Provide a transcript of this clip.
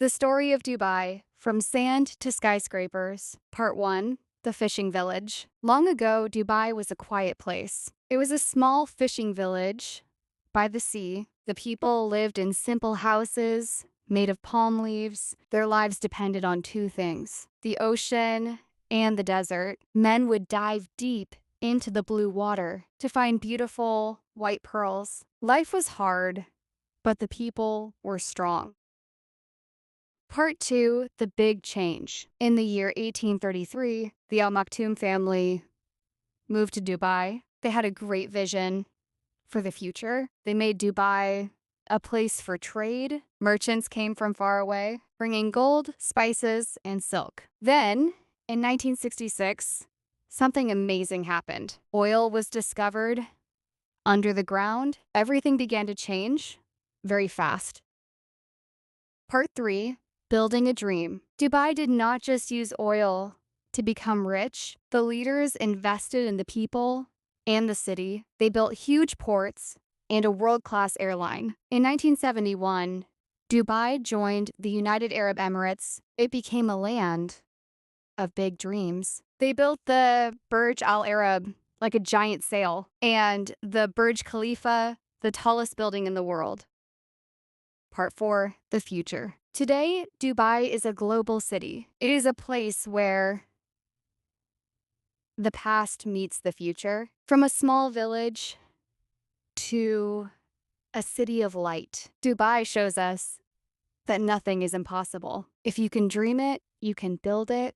The Story of Dubai, From Sand to Skyscrapers. Part 1, The Fishing Village. Long ago, Dubai was a quiet place. It was a small fishing village by the sea. The people lived in simple houses made of palm leaves. Their lives depended on two things: the ocean and the desert. Men would dive deep into the blue water to find beautiful white pearls. Life was hard, but the people were strong. Part 2, The Big Change. In the year 1833, the Al Maktoum family moved to Dubai. They had a great vision for the future. They made Dubai a place for trade. Merchants came from far away, bringing gold, spices, and silk. Then, in 1966, something amazing happened. Oil was discovered under the ground. Everything began to change very fast. Part 3, Building a Dream. Dubai did not just use oil to become rich. The leaders invested in the people and the city. They built huge ports and a world-class airline. In 1971, Dubai joined the United Arab Emirates. It became a land of big dreams. They built the Burj Al Arab, like a giant sail, and the Burj Khalifa, the tallest building in the world. Part 4, The Future. Today, Dubai is a global city. It is a place where the past meets the future. From a small village to a city of light, Dubai shows us that nothing is impossible. If you can dream it, you can build it.